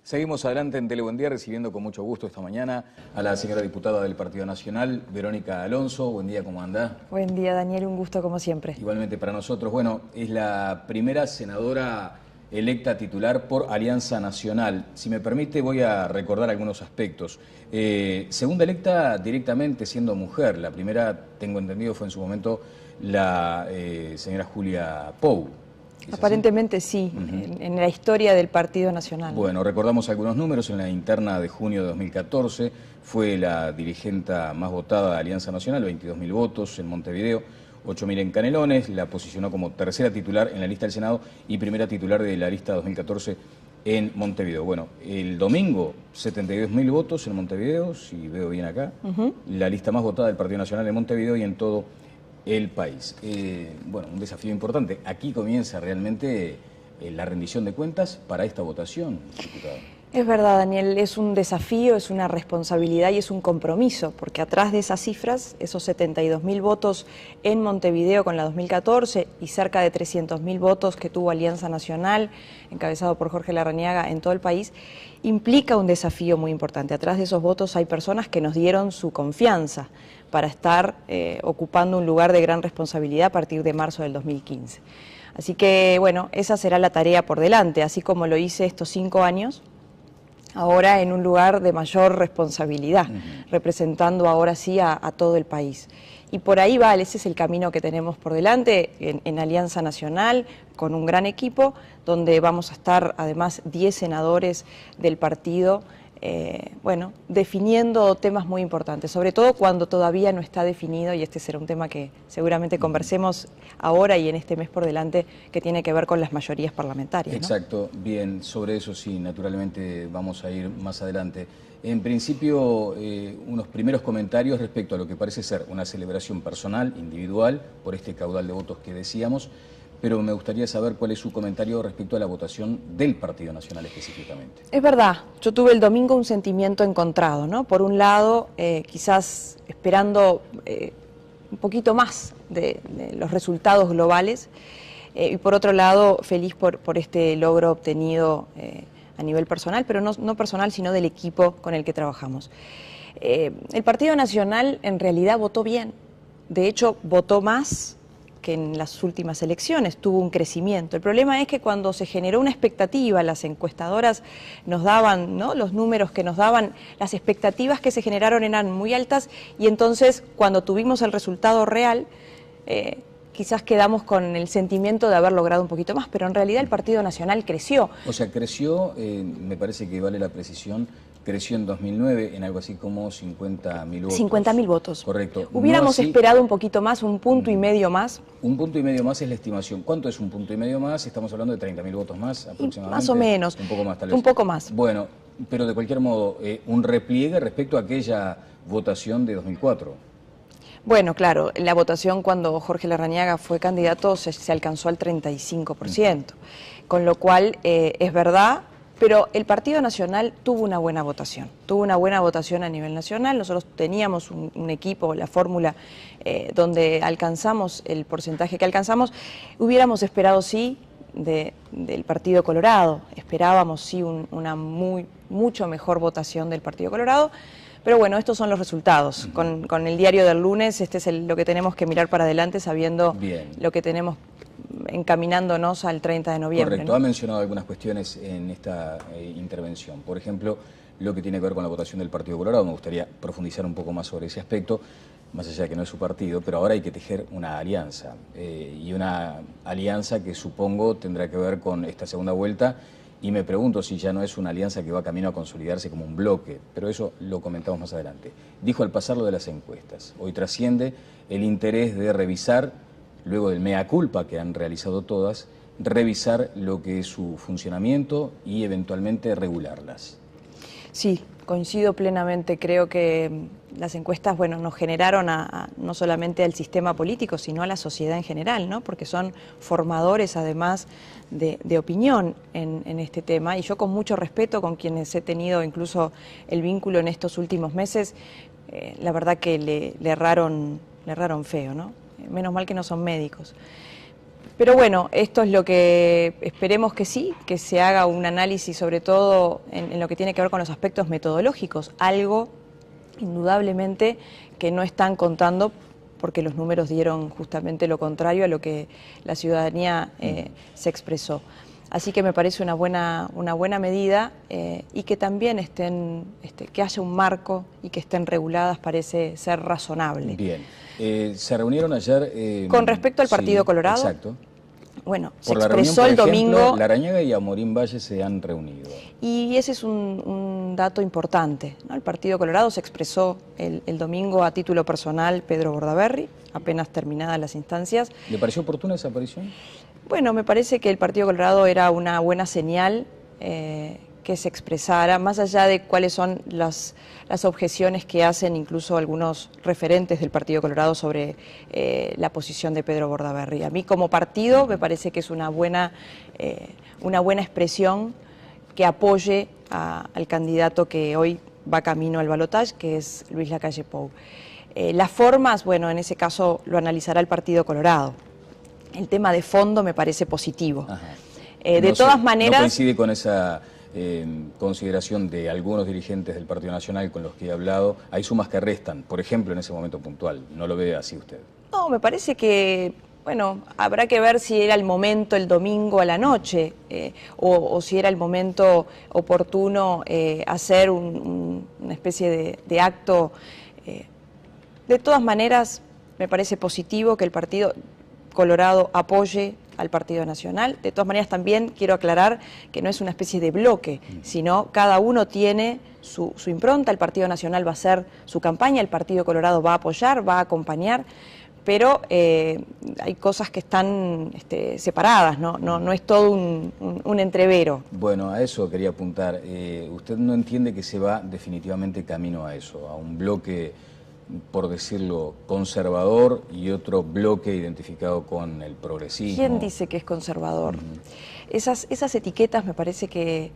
Seguimos adelante en Telebuendía, recibiendo con mucho gusto esta mañana a la señora diputada del Partido Nacional, Verónica Alonso. Buen día, ¿cómo anda? Buen día, Daniel, un gusto como siempre. Igualmente para nosotros. Bueno, es la primera senadora electa titular por Alianza Nacional. Si me permite, voy a recordar algunos aspectos. Segunda electa directamente siendo mujer. La primera, tengo entendido, fue en su momento la señora Julia Pou. Aparentemente sí, en la historia del Partido Nacional. Bueno, recordamos algunos números. En la interna de junio de 2014 fue la dirigenta más votada de Alianza Nacional, 22.000 votos en Montevideo, 8.000 en Canelones. La posicionó como tercera titular en la lista del Senado y primera titular de la lista 2014 en Montevideo. Bueno, el domingo 72.000 votos en Montevideo, si veo bien acá, la lista más votada del Partido Nacional en Montevideo y en todo el país. Bueno, un desafío importante. Aquí comienza realmente la rendición de cuentas para esta votación, diputado. Es verdad, Daniel, es un desafío, es una responsabilidad y es un compromiso, porque atrás de esas cifras, esos 72.000 votos en Montevideo con la 2014 y cerca de 300.000 votos que tuvo Alianza Nacional, encabezado por Jorge Larrañaga, en todo el país, implica un desafío muy importante. Atrás de esos votos hay personas que nos dieron su confianza para estar ocupando un lugar de gran responsabilidad a partir de marzo del 2015. Así que, bueno, esa será la tarea por delante, así como lo hice estos 5 años, ahora en un lugar de mayor responsabilidad, representando ahora sí a todo el país. Y por ahí va, ese es el camino que tenemos por delante en Alianza Nacional, con un gran equipo, donde vamos a estar además 10 senadores del partido, bueno, definiendo temas muy importantes, sobre todo cuando todavía no está definido, y este será un tema que seguramente conversemos ahora y en este mes por delante, que tiene que ver con las mayorías parlamentarias, ¿no? Exacto, bien, sobre eso sí, naturalmente vamos a ir más adelante. En principio, unos primeros comentarios respecto a lo que parece ser una celebración personal, individual, por este caudal de votos que decíamos, pero me gustaría saber cuál es su comentario respecto a la votación del Partido Nacional específicamente. Es verdad, yo tuve el domingo un sentimiento encontrado, ¿no? Por un lado, quizás esperando un poquito más de los resultados globales, y por otro lado, feliz por este logro obtenido a nivel personal, pero no personal, sino del equipo con el que trabajamos. El Partido Nacional en realidad votó bien, de hecho votó más que en las últimas elecciones, tuvo un crecimiento. El problema es que cuando se generó una expectativa, las encuestadoras nos daban, ¿no?, los números que nos daban, las expectativas que se generaron eran muy altas, y entonces cuando tuvimos el resultado real, quizás quedamos con el sentimiento de haber logrado un poquito más, pero en realidad el Partido Nacional creció. O sea, creció, me parece que vale la precisión, creció en 2009 en algo así como 50.000 votos. 50.000 votos. Correcto. Hubiéramos esperado un poquito más, un punto y medio más. Un punto y medio más es la estimación. ¿Cuánto es un punto y medio más? Estamos hablando de 30.000 votos más aproximadamente. Más o menos. Un poco más tal vez. Un poco más. Bueno, pero de cualquier modo, un repliegue respecto a aquella votación de 2004. Bueno, claro, la votación cuando Jorge Larrañaga fue candidato se alcanzó al 35%, con lo cual es verdad, pero el Partido Nacional tuvo una buena votación a nivel nacional. Nosotros teníamos un equipo, la fórmula, donde alcanzamos el porcentaje que alcanzamos. Hubiéramos esperado sí del Partido Colorado, esperábamos sí una mucho mejor votación del Partido Colorado. Pero bueno, estos son los resultados. Con el diario del lunes, este es lo que tenemos que mirar para adelante, sabiendo lo que tenemos encaminándonos al 30 de noviembre. Correcto, ¿no? Ha mencionado algunas cuestiones en esta intervención. Por ejemplo, lo que tiene que ver con la votación del Partido Colorado. Me gustaría profundizar un poco más sobre ese aspecto, más allá de que no es su partido, pero ahora hay que tejer una alianza. Y una alianza que supongo tendrá que ver con esta segunda vuelta. Y me pregunto si ya no es una alianza que va camino a consolidarse como un bloque, pero eso lo comentamos más adelante. Dijo al pasar lo de las encuestas. Hoy trasciende el interés de revisar, luego del mea culpa que han realizado todas, revisar lo que es su funcionamiento y eventualmente regularlas. Sí, coincido plenamente. Creo que las encuestas, bueno, nos generaron no solamente al sistema político, sino a la sociedad en general, ¿no? Porque son formadores, además, de opinión en este tema. Y yo, con mucho respeto, con quienes he tenido incluso el vínculo en estos últimos meses, la verdad que le erraron feo, ¿no? Menos mal que no son médicos. Pero bueno, esto es lo que esperemos que sí, que se haga un análisis sobre todo en lo que tiene que ver con los aspectos metodológicos, algo indudablemente que no están contando porque los números dieron justamente lo contrario a lo que la ciudadanía se expresó. Así que me parece una buena medida y que también que haya un marco y que estén reguladas parece ser razonable. Bien. Se reunieron ayer... Con respecto al Partido Colorado. Exacto. Bueno, se expresó el domingo... Larrañaga y Amorín Valle se han reunido. Y ese es un dato importante, ¿no? El Partido Colorado se expresó el domingo a título personal Pedro Bordaberry, apenas terminadas las instancias. ¿Le pareció oportuna esa aparición? Bueno, me parece que el Partido Colorado era una buena señal que se expresara, más allá de cuáles son las objeciones que hacen incluso algunos referentes del Partido Colorado sobre la posición de Pedro Bordaberry. A mí como partido me parece que es una buena expresión que apoye al candidato que hoy va camino al balotaje, que es Luis Lacalle Pou. Las formas, bueno, en ese caso lo analizará el Partido Colorado. El tema de fondo me parece positivo. De todas maneras... ¿No coincide con esa consideración de algunos dirigentes del Partido Nacional con los que he hablado? Hay sumas que restan, por ejemplo, en ese momento puntual. ¿No lo ve así usted? No, me parece que, bueno, habrá que ver si era el momento el domingo a la noche o si era el momento oportuno hacer una especie de acto. De todas maneras, me parece positivo que el Partido Colorado apoye al Partido Nacional. De todas maneras, también quiero aclarar que no es una especie de bloque, sino cada uno tiene su impronta. El Partido Nacional va a hacer su campaña, el Partido Colorado va a apoyar, va a acompañar, pero hay cosas que están separadas, no es todo un entrevero. Bueno, a eso quería apuntar. ¿Usted no entiende que se va definitivamente camino a eso, a un bloque, por decirlo, conservador y otro bloque identificado con el progresismo? ¿Quién dice que es conservador? Esas etiquetas me parece que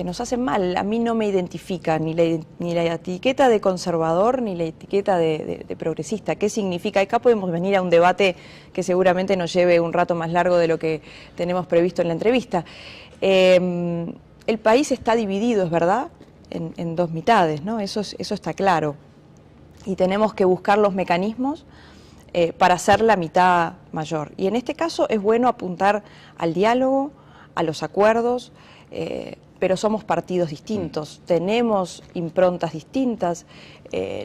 nos hacen mal. A mí no me identifica ni la etiqueta de conservador ni la etiqueta de progresista. ¿Qué significa? Acá podemos venir a un debate que seguramente nos lleve un rato más largo de lo que tenemos previsto en la entrevista. El país está dividido, es verdad, en dos mitades, ¿no? Eso está claro. Y tenemos que buscar los mecanismos para hacer la mitad mayor. Y en este caso es bueno apuntar al diálogo, a los acuerdos, pero somos partidos distintos, tenemos improntas distintas,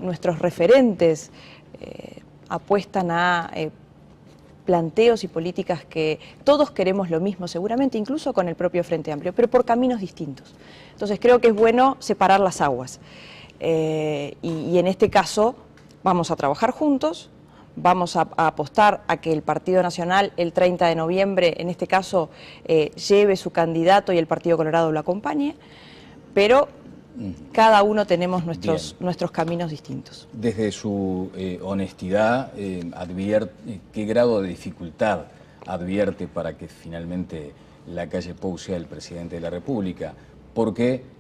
nuestros referentes apuestan a planteos y políticas que todos queremos lo mismo seguramente, incluso con el propio Frente Amplio, pero por caminos distintos. Entonces creo que es bueno separar las aguas. Y en este caso vamos a trabajar juntos, vamos a apostar a que el Partido Nacional el 30 de noviembre, en este caso, lleve su candidato y el Partido Colorado lo acompañe, pero cada uno tenemos nuestros caminos distintos. Desde su honestidad, ¿qué grado de dificultad advierte para que finalmente Lacalle Pou sea el presidente de la República? Porque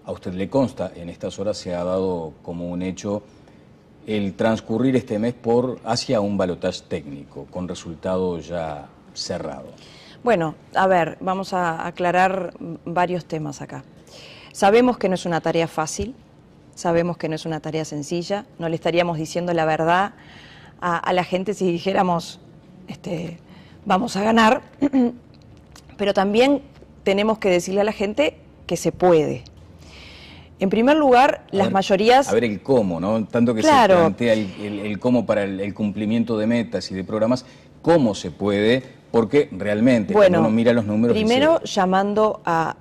a usted le consta, en estas horas se ha dado como un hecho el transcurrir este mes hacia un balotaje técnico, con resultado ya cerrado. Bueno, a ver, vamos a aclarar varios temas acá. Sabemos que no es una tarea fácil, sabemos que no es una tarea sencilla, no le estaríamos diciendo la verdad a la gente si dijéramos vamos a ganar, pero también tenemos que decirle a la gente que se puede. En primer lugar, las mayorías... A ver el cómo, ¿no? Tanto que claro, se plantea el cómo para el cumplimiento de metas y de programas, ¿cómo se puede? Porque realmente, bueno, cuando uno mira los números... Primero, llamando a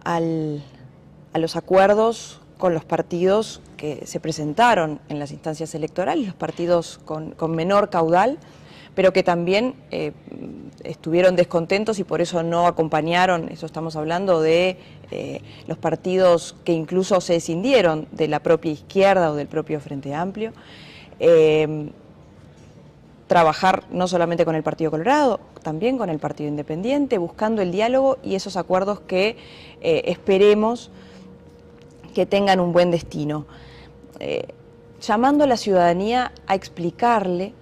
los acuerdos con los partidos que se presentaron en las instancias electorales, los partidos con menor caudal, pero que también estuvieron descontentos y por eso no acompañaron, eso estamos hablando de los partidos que incluso se escindieron de la propia izquierda o del propio Frente Amplio. Trabajar no solamente con el Partido Colorado, también con el Partido Independiente, buscando el diálogo y esos acuerdos que esperemos que tengan un buen destino. Llamando a la ciudadanía a explicarle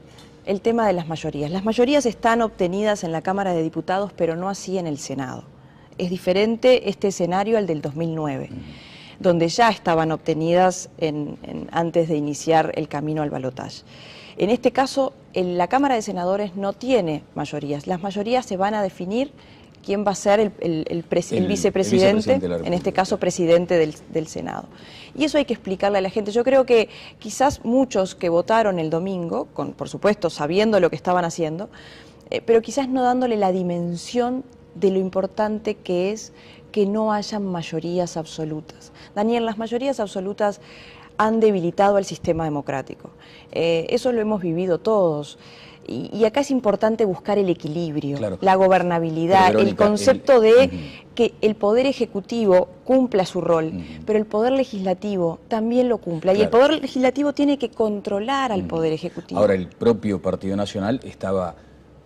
el tema de las mayorías. Las mayorías están obtenidas en la Cámara de Diputados, pero no así en el Senado. Es diferente este escenario al del 2009, donde ya estaban obtenidas antes de iniciar el camino al balotaje. En este caso, la Cámara de Senadores no tiene mayorías. Las mayorías se van a definir quién va a ser el vicepresidente, en este caso presidente del Senado. Y eso hay que explicarle a la gente. Yo creo que quizás muchos que votaron el domingo, por supuesto sabiendo lo que estaban haciendo, pero quizás no dándole la dimensión de lo importante que es que no hayan mayorías absolutas. Daniel, las mayorías absolutas han debilitado al sistema democrático. Eso lo hemos vivido todos. Y acá es importante buscar el equilibrio, claro, la gobernabilidad, Verónica, el concepto de que el Poder Ejecutivo cumpla su rol, pero el Poder Legislativo también lo cumpla. Claro. Y el Poder Legislativo tiene que controlar al Poder Ejecutivo. Ahora, el propio Partido Nacional estaba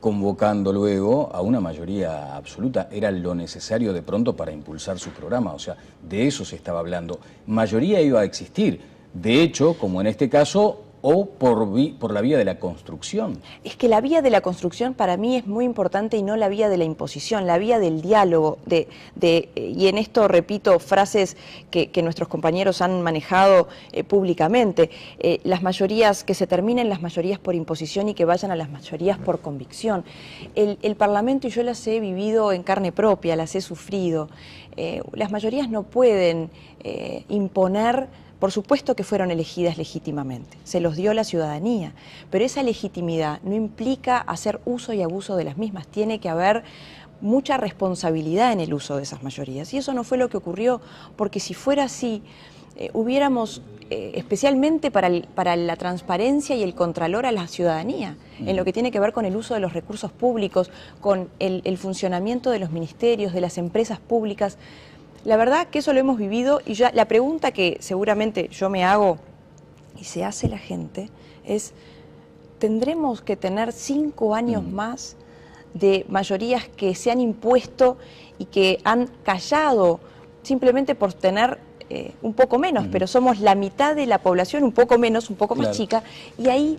convocando luego a una mayoría absoluta. Era lo necesario de pronto para impulsar su programa. O sea, de eso se estaba hablando. Mayoría iba a existir. De hecho, como en este caso, o por la vía de la construcción. Es que la vía de la construcción para mí es muy importante y no la vía de la imposición, la vía del diálogo, y en esto repito frases que nuestros compañeros han manejado públicamente, las mayorías, que se terminen las mayorías por imposición y que vayan a las mayorías por convicción. El Parlamento, y yo las he vivido en carne propia, las he sufrido, las mayorías no pueden imponer. Por supuesto que fueron elegidas legítimamente, se los dio la ciudadanía, pero esa legitimidad no implica hacer uso y abuso de las mismas, tiene que haber mucha responsabilidad en el uso de esas mayorías. Y eso no fue lo que ocurrió, porque si fuera así, hubiéramos, especialmente para la transparencia y el contralor a la ciudadanía, en lo que tiene que ver con el uso de los recursos públicos, con el funcionamiento de los ministerios, de las empresas públicas. La verdad que eso lo hemos vivido y ya la pregunta que seguramente yo me hago y se hace la gente es, ¿tendremos que tener 5 años más de mayorías que se han impuesto y que han callado simplemente por tener un poco menos, pero somos la mitad de la población, un poco menos, un poco más chica, y ahí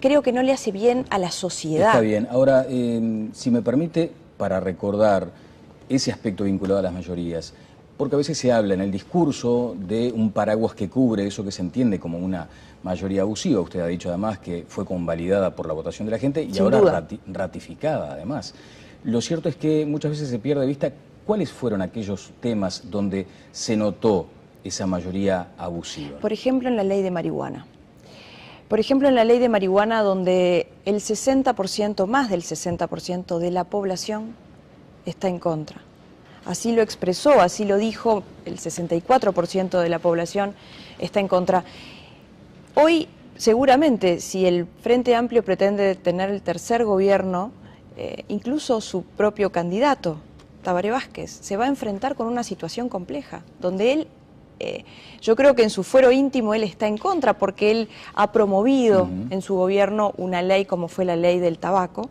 creo que no le hace bien a la sociedad. Está bien. Ahora, si me permite, para recordar ese aspecto vinculado a las mayorías, porque a veces se habla en el discurso de un paraguas que cubre eso que se entiende como una mayoría abusiva. Usted ha dicho además que fue convalidada por la votación de la gente y ahora ratificada además. Lo cierto es que muchas veces se pierde de vista cuáles fueron aquellos temas donde se notó esa mayoría abusiva. Por ejemplo, en la ley de marihuana. Por ejemplo, en la ley de marihuana, donde el 60%, más del 60% de la población está en contra. Así lo expresó, así lo dijo, el 64% de la población está en contra. Hoy, seguramente, si el Frente Amplio pretende tener el tercer gobierno, incluso su propio candidato, Tabaré Vázquez, se va a enfrentar con una situación compleja, donde él, yo creo que en su fuero íntimo él está en contra, porque él ha promovido en su gobierno una ley como fue la ley del tabaco,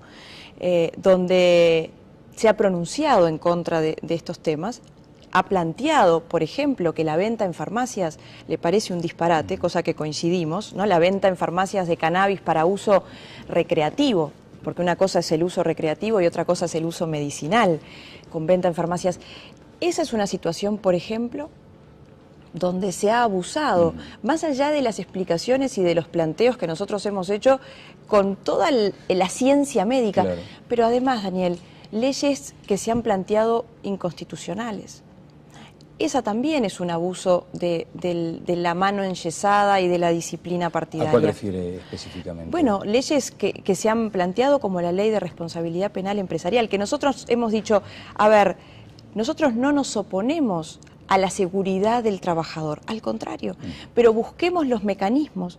donde se ha pronunciado en contra de estos temas, ha planteado, por ejemplo, que la venta en farmacias le parece un disparate, cosa que coincidimos, ¿no? La venta en farmacias de cannabis para uso recreativo, porque una cosa es el uso recreativo y otra cosa es el uso medicinal, con venta en farmacias. Esa es una situación, por ejemplo, donde se ha abusado, más allá de las explicaciones y de los planteos que nosotros hemos hecho con toda la ciencia médica, claro. Pero además, Daniel, leyes que se han planteado inconstitucionales. Esa también es un abuso de la mano enyesada y de la disciplina partidaria. ¿A cuál refiere específicamente? Bueno, leyes que se han planteado como la ley de responsabilidad penal empresarial, que nosotros hemos dicho, a ver, nosotros no nos oponemos a la seguridad del trabajador, al contrario, pero busquemos los mecanismos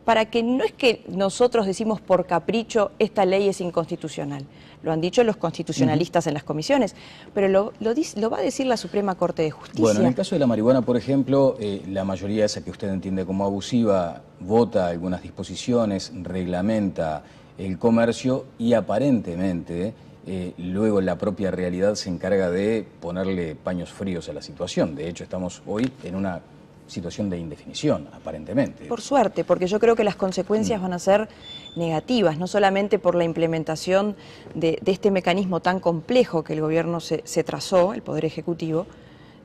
para que no es que nosotros decimos por capricho esta ley es inconstitucional, lo han dicho los constitucionalistas en las comisiones, pero lo va a decir la Suprema Corte de Justicia. Bueno, en el caso de la marihuana, por ejemplo, la mayoría esa que usted entiende como abusiva vota algunas disposiciones, reglamenta el comercio y aparentemente luego la propia realidad se encarga de ponerle paños fríos a la situación. De hecho, estamos hoy en una situación de indefinición, aparentemente. Por suerte, porque yo creo que las consecuencias van a ser negativas, no solamente por la implementación de este mecanismo tan complejo que el gobierno se trazó, el Poder Ejecutivo,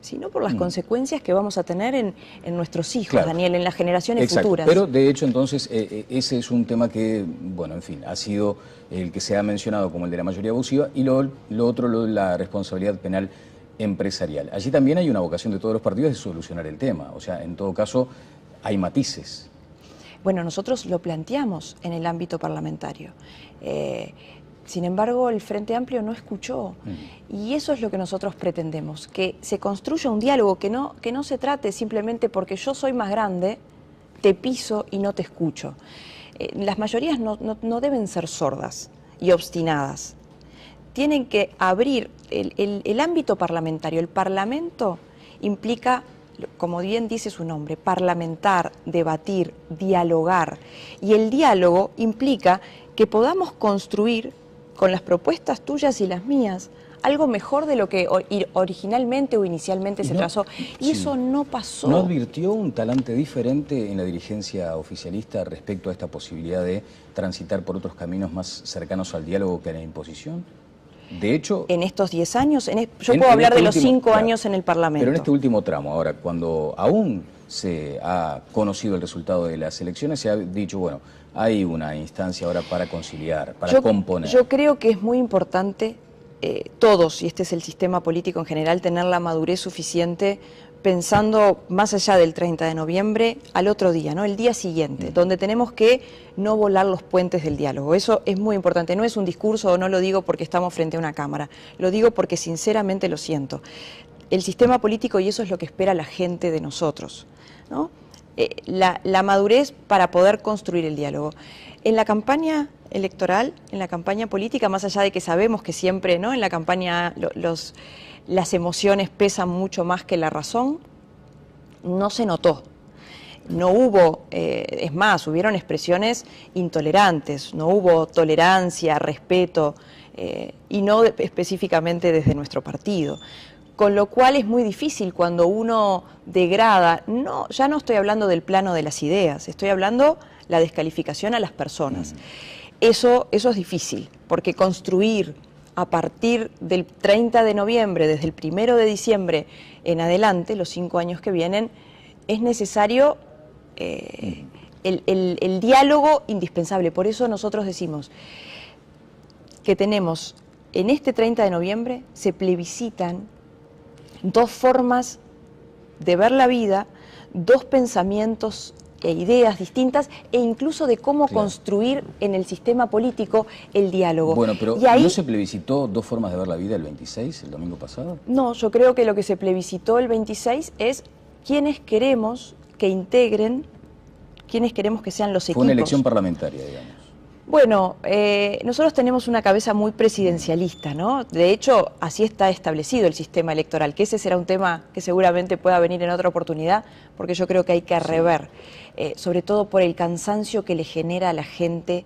sino por las consecuencias que vamos a tener en nuestros hijos, claro, Daniel, en las generaciones futuras. Pero de hecho entonces ese es un tema que, bueno, en fin, ha sido el que se ha mencionado como el de la mayoría abusiva, y lo otro, la responsabilidad penal empresarial. Allí también hay una vocación de todos los partidos de solucionar el tema, o sea, en todo caso hay matices. Bueno, nosotros lo planteamos en el ámbito parlamentario. Sin embargo, el Frente Amplio no escuchó, y eso es lo que nosotros pretendemos, que se construya un diálogo, que no se trate simplemente porque yo soy más grande, te piso y no te escucho. Las mayorías no deben ser sordas y obstinadas. Tienen que abrir el ámbito parlamentario. El Parlamento implica, como bien dice su nombre, parlamentar, debatir, dialogar. Y el diálogo implica que podamos construir, con las propuestas tuyas y las mías, algo mejor de lo que originalmente o inicialmente se trazó. Y sí, eso no pasó. ¿No advirtió un talante diferente en la dirigencia oficialista respecto a esta posibilidad de transitar por otros caminos más cercanos al diálogo que a la imposición? De hecho, en estos 10 años, yo puedo hablar de los 5 años en el Parlamento. Pero en este último tramo, ahora, cuando aún se ha conocido el resultado de las elecciones, se ha dicho, bueno, hay una instancia ahora para conciliar, para componer. Yo creo que es muy importante, todos, y este es el sistema político en general, tener la madurez suficiente pensando más allá del 30 de noviembre, al otro día, ¿no? El día siguiente, donde tenemos que no volar los puentes del diálogo. Eso es muy importante. No es un discurso, o no lo digo porque estamos frente a una cámara, lo digo porque sinceramente lo siento. El sistema político, y eso es lo que espera la gente de nosotros, ¿no? La madurez para poder construir el diálogo. En la campaña electoral, en la campaña política, más allá de que sabemos que siempre, ¿no?, en la campaña las emociones pesan mucho más que la razón, no se notó. No hubo, es más, hubieron expresiones intolerantes, no hubo tolerancia, respeto, y no específicamente desde nuestro partido. Con lo cual es muy difícil cuando uno degrada, ya no estoy hablando del plano de las ideas, estoy hablando la descalificación a las personas. Eso es difícil, porque construir a partir del 30 de noviembre, desde el 1 de diciembre en adelante, los 5 años que vienen, es necesario el diálogo indispensable. Por eso nosotros decimos que tenemos, en este 30 de noviembre, se plebiscitan 2 formas de ver la vida, 2 pensamientos e ideas distintas, e incluso de cómo construir en el sistema político el diálogo. Bueno, pero y ahí, ¿no se plebiscitó 2 formas de ver la vida el 26, el domingo pasado? No, yo creo que lo que se plebiscitó el 26 es quiénes queremos que integren, quiénes queremos que sean los equipos. Fue una elección parlamentaria, digamos. Bueno, nosotros tenemos una cabeza muy presidencialista, ¿no? De hecho, así está establecido el sistema electoral, que ese será un tema que seguramente pueda venir en otra oportunidad, porque yo creo que hay que rever, sobre todo por el cansancio que le genera a la gente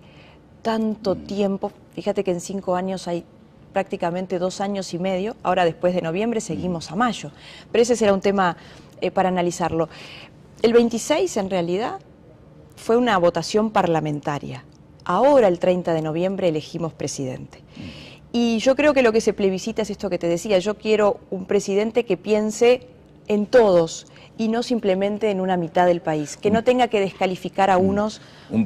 tanto tiempo. Fíjate que en 5 años hay prácticamente 2 años y medio, ahora después de noviembre seguimos a mayo, pero ese será un tema para analizarlo. El 26 en realidad fue una votación parlamentaria. Ahora, el 30 de noviembre, elegimos presidente. Y yo creo que lo que se plebiscita es esto que te decía. Yo quiero un presidente que piense en todos y no simplemente en una mitad del país, que no tenga que descalificar a unos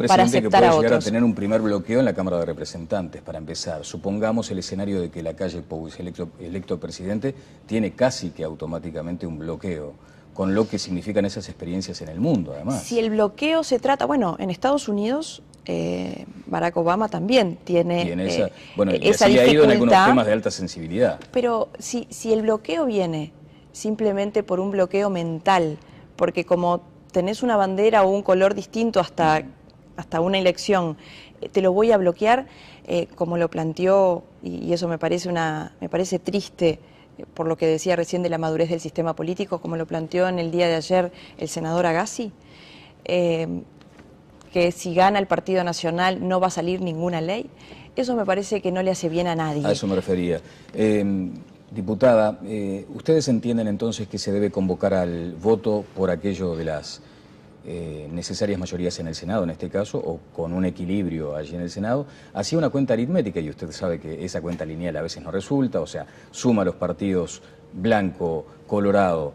para aceptar a otros. Un presidente que puede llegar a tener un primer bloqueo en la Cámara de Representantes, para empezar. Supongamos el escenario de que Lacalle Pou es electo presidente, tiene casi que automáticamente un bloqueo, con lo que significan esas experiencias en el mundo, además. Si el bloqueo se trata, bueno, en Estados Unidos Barack Obama también tiene esa, bueno, y esa así dificultad, ha ido en algunos temas de alta sensibilidad. Pero si el bloqueo viene simplemente por un bloqueo mental, porque como tenés una bandera o un color distinto hasta una elección, te lo voy a bloquear, como lo planteó, y eso me parece triste, por lo que decía recién de la madurez del sistema político, como lo planteó en el día de ayer el senador Agassi, que si gana el Partido Nacional no va a salir ninguna ley. Eso me parece que no le hace bien a nadie. A eso me refería. Diputada, ¿ustedes entienden entonces que se debe convocar al voto por aquello de las necesarias mayorías en el Senado, en este caso, o con un equilibrio allí en el Senado? Hacía una cuenta aritmética y usted sabe que esa cuenta lineal a veces no resulta, o sea, suma los partidos Blanco, Colorado,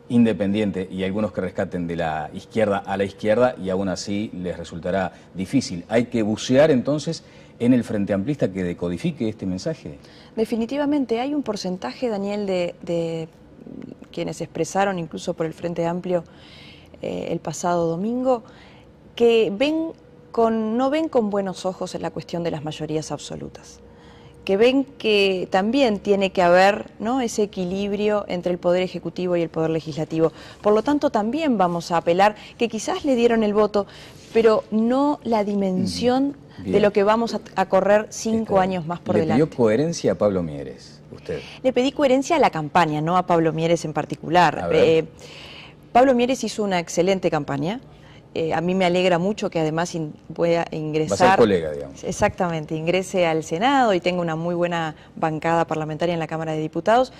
Independiente y algunos que rescaten de la izquierda a la izquierda y aún así les resultará difícil. ¿Hay que bucear entonces en el Frente Amplista que decodifique este mensaje? Definitivamente hay un porcentaje, Daniel, de quienes expresaron incluso por el Frente Amplio el pasado domingo, que no ven con buenos ojos en la cuestión de las mayorías absolutas, que ven que también tiene que haber, ¿no?, ese equilibrio entre el Poder Ejecutivo y el Poder Legislativo. Por lo tanto, también vamos a apelar que quizás le dieron el voto, pero no la dimensión de lo que vamos a correr 5 años más por delante. ¿Le pidió coherencia a Pablo Mieres, usted? Le pedí coherencia a la campaña, no a Pablo Mieres en particular. Pablo Mieres hizo una excelente campaña. A mí me alegra mucho que además pueda ingresar. Va a ser colega, digamos. Exactamente, ingrese al Senado y tenga una muy buena bancada parlamentaria en la Cámara de Diputados.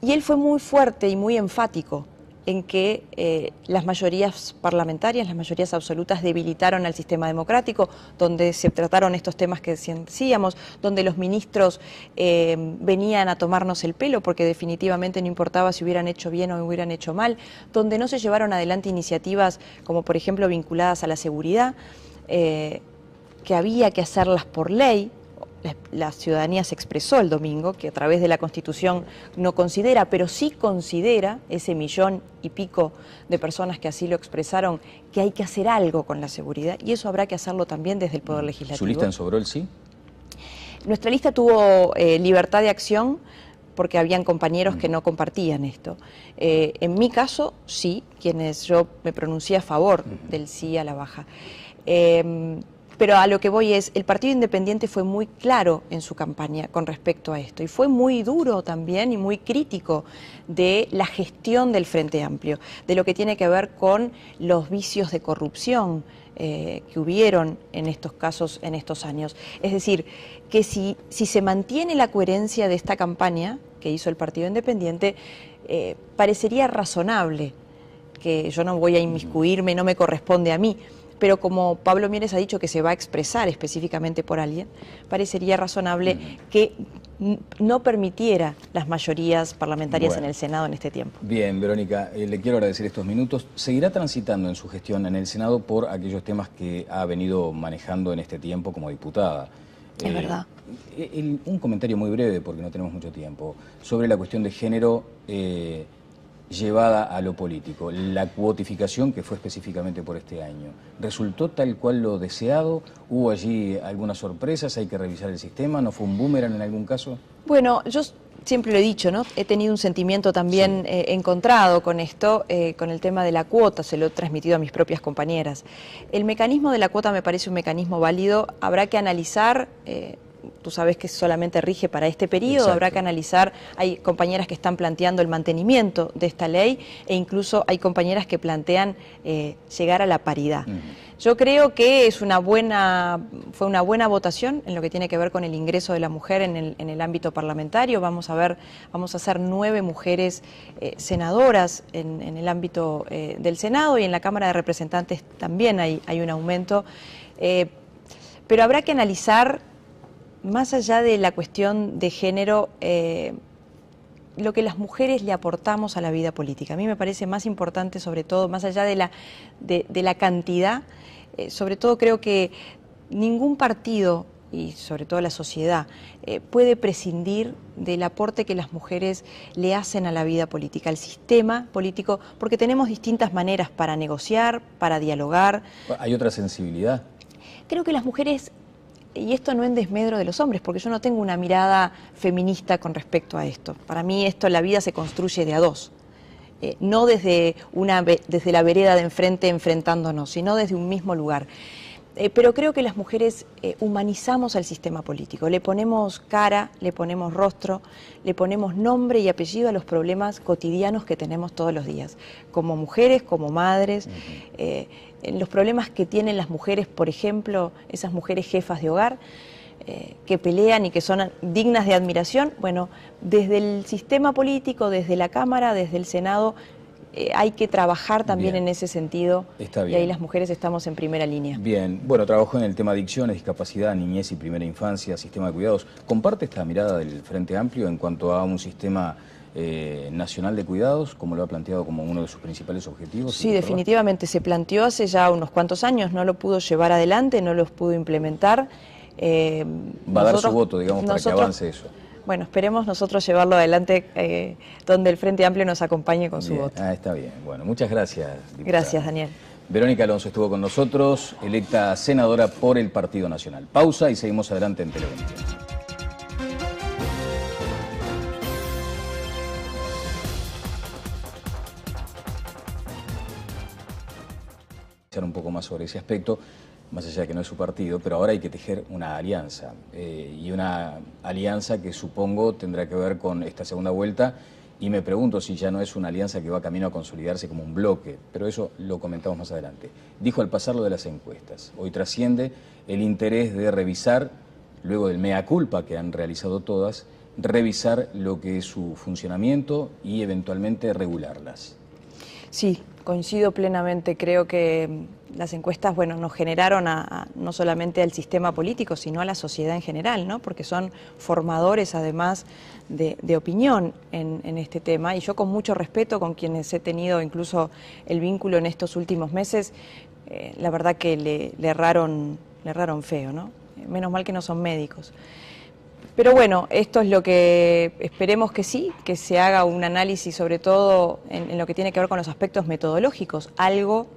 Y él fue muy fuerte y muy enfático en que las mayorías parlamentarias, las mayorías absolutas debilitaron al sistema democrático, donde se trataron estos temas que decíamos, donde los ministros venían a tomarnos el pelo porque definitivamente no importaba si hubieran hecho bien o hubieran hecho mal, donde no se llevaron adelante iniciativas como por ejemplo vinculadas a la seguridad, que había que hacerlas por ley. La ciudadanía se expresó el domingo, que a través de la Constitución no considera, pero sí considera, ese 1,000,000 y pico de personas que así lo expresaron, que hay que hacer algo con la seguridad, y eso habrá que hacerlo también desde el Poder Legislativo. ¿Su lista en Sobrol sí? Nuestra lista tuvo libertad de acción, porque habían compañeros que no compartían esto. En mi caso, sí, yo me pronuncié a favor del sí a la baja. Pero a lo que voy es, el Partido Independiente fue muy claro en su campaña con respecto a esto y fue muy duro también y muy crítico de la gestión del Frente Amplio, de lo que tiene que ver con los vicios de corrupción que hubieron en estos casos, en estos años. Es decir, que si se mantiene la coherencia de esta campaña que hizo el Partido Independiente, parecería razonable, que yo no voy a inmiscuirme, no me corresponde a mí, pero como Pablo Mieres ha dicho que se va a expresar específicamente por alguien, parecería razonable que no permitiera las mayorías parlamentarias en el Senado en este tiempo. Bien, Verónica, le quiero agradecer estos minutos. ¿Seguirá transitando en su gestión en el Senado por aquellos temas que ha venido manejando en este tiempo como diputada? Es verdad. Un comentario muy breve, porque no tenemos mucho tiempo, sobre la cuestión de género llevada a lo político. La cuotificación que fue específicamente por este año, ¿resultó tal cual lo deseado? ¿Hubo allí algunas sorpresas? ¿Hay que revisar el sistema? ¿No fue un boomerang en algún caso? Bueno, yo siempre lo he dicho, ¿no? He tenido un sentimiento también encontrado con esto, con el tema de la cuota, se lo he transmitido a mis propias compañeras. El mecanismo de la cuota me parece un mecanismo válido, habrá que analizar. Tú sabes que solamente rige para este periodo. Exacto. Habrá que analizar, hay compañeras que están planteando el mantenimiento de esta ley e incluso hay compañeras que plantean llegar a la paridad. Yo creo que fue una buena votación en lo que tiene que ver con el ingreso de la mujer en el ámbito parlamentario. Vamos a ser 9 mujeres senadoras en el ámbito del Senado y en la Cámara de Representantes también hay un aumento. Pero habrá que analizar, más allá de la cuestión de género, lo que las mujeres le aportamos a la vida política. A mí me parece más importante, sobre todo, más allá de la cantidad, sobre todo creo que ningún partido, y sobre todo la sociedad, puede prescindir del aporte que las mujeres le hacen a la vida política, al sistema político, porque tenemos distintas maneras para negociar, para dialogar. ¿Hay otra sensibilidad? Creo que las mujeres, y esto no en desmedro de los hombres, porque yo no tengo una mirada feminista con respecto a esto. Para mí la vida se construye de a dos. No desde la vereda de enfrente enfrentándonos, sino desde un mismo lugar. Pero creo que las mujeres humanizamos al sistema político, le ponemos cara, le ponemos rostro, le ponemos nombre y apellido a los problemas cotidianos que tenemos todos los días, como mujeres, como madres, los problemas que tienen las mujeres, por ejemplo, esas mujeres jefas de hogar, que pelean y que son dignas de admiración. Bueno, desde el sistema político, desde la Cámara, desde el Senado, hay que trabajar también en ese sentido. Está bien. Y ahí las mujeres estamos en primera línea. Bien, bueno, trabajó en el tema adicciones, discapacidad, niñez y primera infancia, sistema de cuidados. ¿Comparte esta mirada del Frente Amplio en cuanto a un sistema nacional de cuidados, como lo ha planteado como uno de sus principales objetivos? Sí, definitivamente se planteó hace ya unos cuantos años, no lo pudo llevar adelante, no lo pudo implementar. Va a dar su voto, digamos, para que avance eso. Bueno, esperemos nosotros llevarlo adelante donde el Frente Amplio nos acompañe con su voto. Está bien. Bueno, muchas gracias, diputada. Gracias, Daniel. Verónica Alonso estuvo con nosotros, electa senadora por el Partido Nacional. Pausa y seguimos adelante en Televención. Un poco más sobre ese aspecto, más allá de que no es su partido, pero ahora hay que tejer una alianza, y una alianza que supongo tendrá que ver con esta segunda vuelta, y me pregunto si ya no es una alianza que va camino a consolidarse como un bloque, pero eso lo comentamos más adelante. Dijo al pasar lo de las encuestas, hoy trasciende el interés de revisar, luego del mea culpa que han realizado todas, revisar lo que es su funcionamiento y eventualmente regularlas. Sí, coincido plenamente. Creo que las encuestas, bueno, nos generaron no solamente al sistema político, sino a la sociedad en general, ¿no? Porque son formadores, además, de opinión en este tema. Y yo, con mucho respeto, con quienes he tenido incluso el vínculo en estos últimos meses, la verdad que le erraron feo, ¿no? Menos mal que no son médicos. Pero bueno, esto es lo que esperemos que sí, que se haga un análisis sobre todo en lo que tiene que ver con los aspectos metodológicos. Algo,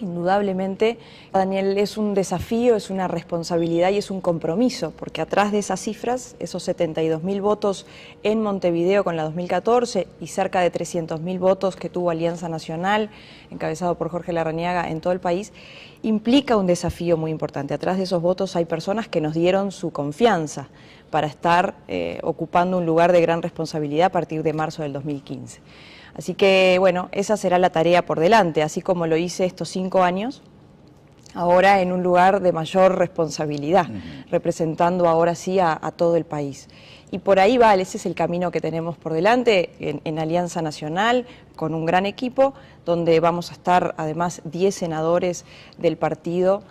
indudablemente, Daniel, es un desafío, es una responsabilidad y es un compromiso, porque atrás de esas cifras, esos 72.000 votos en Montevideo con la 2014 y cerca de 300.000 votos que tuvo Alianza Nacional, encabezado por Jorge Larrañaga, en todo el país, implica un desafío muy importante. Atrás de esos votos hay personas que nos dieron su confianza para estar ocupando un lugar de gran responsabilidad a partir de marzo del 2015. Así que, bueno, esa será la tarea por delante, así como lo hice estos 5 años, ahora en un lugar de mayor responsabilidad, representando ahora sí a todo el país. Y por ahí va, ese es el camino que tenemos por delante en Alianza Nacional, con un gran equipo, donde vamos a estar además 10 senadores del partido,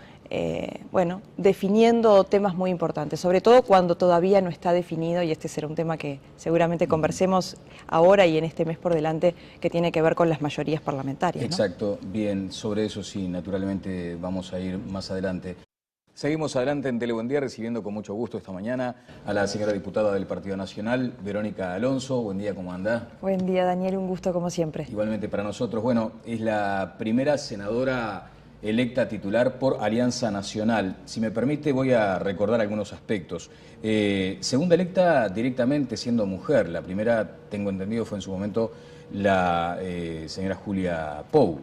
bueno, definiendo temas muy importantes, sobre todo cuando todavía no está definido, y este será un tema que seguramente conversemos ahora y en este mes por delante, que tiene que ver con las mayorías parlamentarias, ¿no? Exacto, bien, sobre eso sí, naturalmente vamos a ir más adelante. Seguimos adelante en Telebuendía, recibiendo con mucho gusto esta mañana a la señora diputada del Partido Nacional, Verónica Alonso. Buen día, ¿cómo anda? Buen día, Daniel, un gusto como siempre. Igualmente para nosotros. Bueno, es la primera senadora electa titular por Alianza Nacional. Si me permite, voy a recordar algunos aspectos. Segunda electa directamente siendo mujer. La primera, tengo entendido, fue en su momento la señora Julia Pou.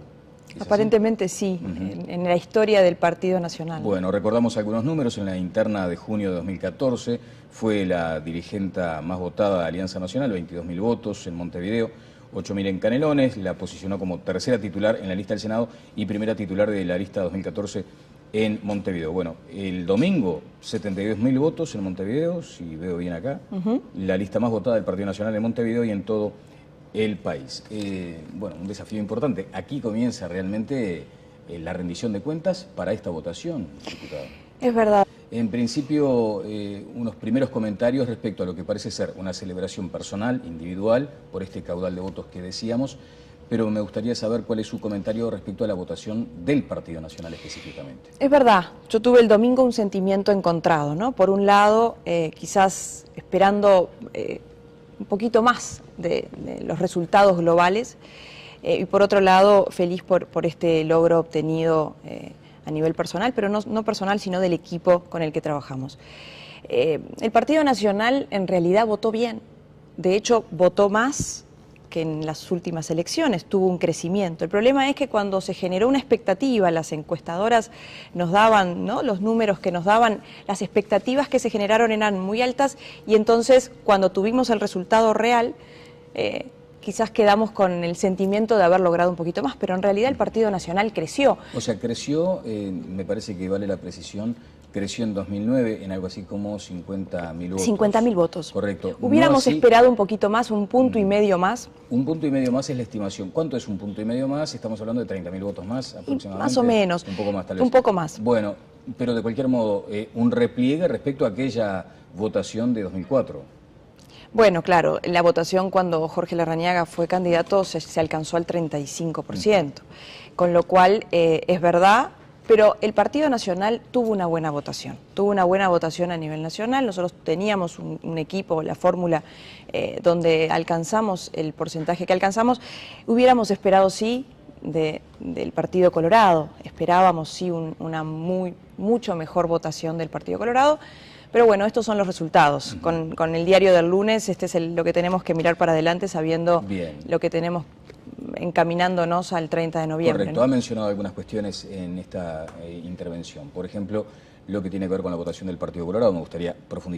Aparentemente sí, en la historia del Partido Nacional. Bueno, recordamos algunos números. En la interna de junio de 2014 fue la dirigenta más votada de Alianza Nacional, 22.000 votos en Montevideo, 8.000 en Canelones, la posicionó como tercera titular en la lista del Senado y primera titular de la lista 2014 en Montevideo. Bueno, el domingo 72.000 votos en Montevideo, si veo bien acá, la lista más votada del Partido Nacional en Montevideo y en todo el país. Bueno, un desafío importante. Aquí comienza realmente la rendición de cuentas para esta votación, diputada. Es verdad. En principio, unos primeros comentarios respecto a lo que parece ser una celebración personal, individual, por este caudal de votos que decíamos, pero me gustaría saber cuál es su comentario respecto a la votación del Partido Nacional específicamente. Es verdad, yo tuve el domingo un sentimiento encontrado, ¿no? Por un lado, quizás esperando un poquito más de los resultados globales, y por otro lado, feliz por este logro obtenido a nivel personal, pero no personal, sino del equipo con el que trabajamos. El Partido Nacional en realidad votó bien, de hecho votó más que en las últimas elecciones, tuvo un crecimiento. El problema es que cuando se generó una expectativa, las encuestadoras nos daban, ¿no?, los números que nos daban, las expectativas que se generaron eran muy altas, y entonces cuando tuvimos el resultado real, quizás quedamos con el sentimiento de haber logrado un poquito más, pero en realidad el Partido Nacional creció. O sea, creció, me parece que vale la precisión, creció en 2009 en algo así como 50.000 votos. 50.000 votos. Correcto. Hubiéramos esperado un poquito más, un punto y medio más. Un punto y medio más es la estimación. ¿Cuánto es un punto y medio más? Estamos hablando de 30.000 votos más aproximadamente. Más o menos. Un poco más tal vez. Un poco más. Bueno, pero de cualquier modo, un repliegue respecto a aquella votación de 2004. Bueno, claro, la votación cuando Jorge Larrañaga fue candidato se alcanzó al 35%, con lo cual es verdad, pero el Partido Nacional tuvo una buena votación a nivel nacional. Nosotros teníamos un equipo, la fórmula donde alcanzamos el porcentaje que alcanzamos. Hubiéramos esperado, sí, del Partido Colorado, esperábamos, sí, una mucho mejor votación del Partido Colorado. Pero bueno, estos son los resultados. Con el diario del lunes, este es lo que tenemos que mirar para adelante, sabiendo lo que tenemos encaminándonos al 30 de noviembre. Correcto, ¿no? ha mencionado algunas cuestiones en esta intervención. Por ejemplo, lo que tiene que ver con la votación del Partido Colorado, me gustaría profundizar.